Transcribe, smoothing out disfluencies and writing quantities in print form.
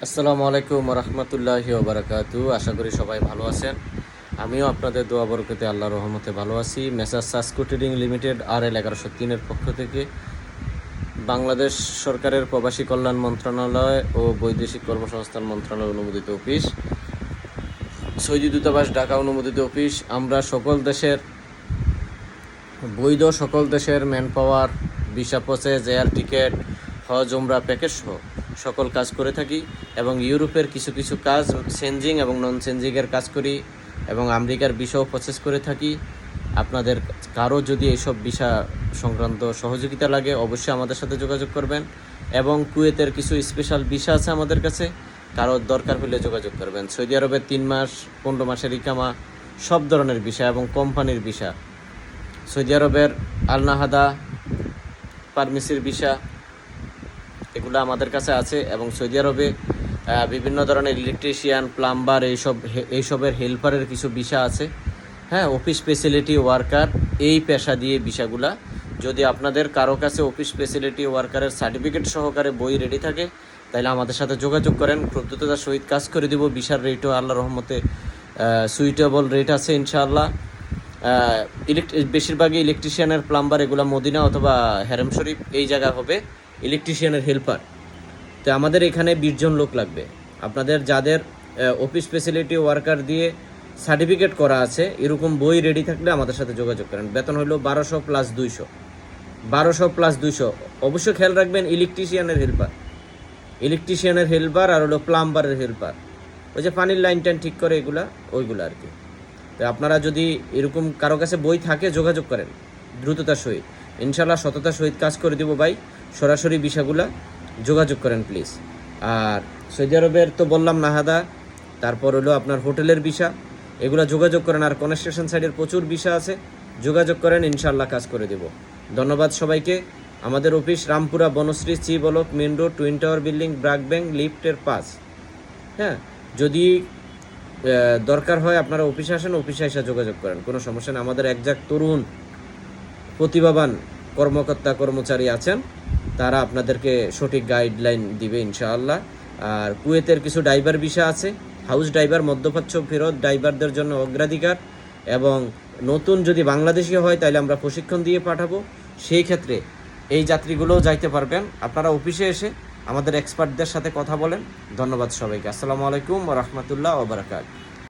আসসালামু আলাইকুম রহমতুল্লাহি ওবরাকাতু। আশা করি সবাই ভালো আছেন। আমিও আপনাদের দোয়া বরকতে আল্লাহর রহমতে ভালো আছি। Messrs SASCO trading limited RL 1103-এর পক্ষ থেকে বাংলাদেশ সরকারের প্রবাসী কল্যাণ মন্ত্রণালয় ও বৈদেশিক কর্মসংস্থান মন্ত্রণালয় অনুমোদিত অফিস, সৌদি দূতাবাস ঢাকা অনুমোদিত অফিস। আমরা বৈধ সকল দেশের man power, visa process, air ticket, হজ উমরা প্যাকেজ সহ সকল কাজ করে থাকি এবং ইউরোপের কিছু কিছু কাজ চেঞ্জিং এবং নন চেঞ্জিংয়ের কাজ করি এবং আমেরিকার ভিসাও প্রসেস করে থাকি। আপনাদের কারো যদি এইসব ভিসা সংক্রান্ত সহযোগিতা লাগে অবশ্যই আমাদের সাথে যোগাযোগ করবেন এবং কুয়েতের কিছু স্পেশাল ভিসা আছে আমাদের কাছে, কারো দরকার হলে যোগাযোগ করবেন। সৌদি আরবের 3 মাস 15 মাসের ইকামা, সব ধরনের ভিসা এবং কোম্পানির ভিসা, সৌদি আরবের আল নাহাদা পারমিসির ভিসা, এগুলো আমাদের কাছে আছে এবং সৌদি আরবে বিভিন্ন ধরনের ইলেকট্রিশিয়ান, প্লাম্বার, এইসবের হেল্পারের কিছু ভিসা আছে। হ্যাঁ, অফিস ফেসিলিটি ওয়ার্কার, এই পেশা দিয়ে ভিসাগুলা। যদি আপনাদের কারো কাছে অফিস ফেসিলিটি ওয়ার্কারের সার্টিফিকেট সহকারে বই রেডি থাকে তাহলে আমাদের সাথে যোগাযোগ করেন। খুব দ্রুততার সহিত কাজ করে দিব। ভিসার রেটও আল্লাহর রহমতে সুইটেবল রেট আছে ইনশাআল্লাহ। বেশিরভাগই ইলেকট্রিশিয়ানের, প্লাম্বার এগুলো মদিনা অথবা হেরেম শরীফ এই জায়গা হবে ইলেকট্রিশিয়ানের হেল্পার। তো আমাদের এখানে 20 জন লোক লাগবে। আপনাদের যাদের অফিস ফেসিলিটি ওয়ার্কার দিয়ে সার্টিফিকেট করা আছে এরকম বই রেডি থাকলে আমাদের সাথে যোগাযোগ করেন। বেতন হলো 1200 প্লাস 200, 1200 প্লাস 200। অবশ্যই খেয়াল রাখবেন ইলেকট্রিশিয়ানের হেল্পার আর হলো প্লাম্বারের হেল্পার, ওই যে পানির লাইন টাইন ঠিক করে ওইগুলো আর কি। তো আপনারা যদি এরকম কারো কাছে বই থাকে যোগাযোগ করেন দ্রুততার সহিত, ইনশাল্লাহ সততার সহিত কাজ করে দিব ভাই। সরাসরি বিষয়গুলা যোগাযোগ করেন প্লিজ। আর সৌদি আরবের তো বললাম নাহাদা, তারপর হলো আপনার হোটেলের ভিসা, এগুলা যোগাযোগ করেন। আর কনস্ট্রাকশন সাইডের প্রচুর ভিসা আছে, যোগাযোগ করেন, ইনশাল্লাহ কাজ করে দেব। ধন্যবাদ সবাইকে। আমাদের office Rampura Banasree C block, main road, twin tower building, BRAC bank, লিফটের পাস। হ্যাঁ, যদি দরকার হয় আপনারা অফিসে আসেন, অফিসে এসে যোগাযোগ করেন, কোনো সমস্যা নেই। আমাদের একজাক তরুণ প্রতিভাবান কর্মকর্তা কর্মচারী আছেন, তারা আপনাদেরকে সঠিক গাইডলাইন দিবে ইনশাআল্লাহ। আর কুয়েতের কিছু ড্রাইভার ভিসা আছে, হাউস ড্রাইভার, মধ্যপ্রাচ্য ফেরত ড্রাইভারদের জন্য অগ্রাধিকার। এবং নতুন যদি বাংলাদেশি হয় তাহলে আমরা প্রশিক্ষণ দিয়ে পাঠাবো, সেই ক্ষেত্রে এই যাত্রীগুলোও যাইতে পারবেন। আপনারা অফিসে এসে আমাদের এক্সপার্টদের সাথে কথা বলেন। ধন্যবাদ সবাইকে। আসসালামু আলাইকুম ওয়া রাহমাতুল্লাহি ওয়া বারাকাতুহু।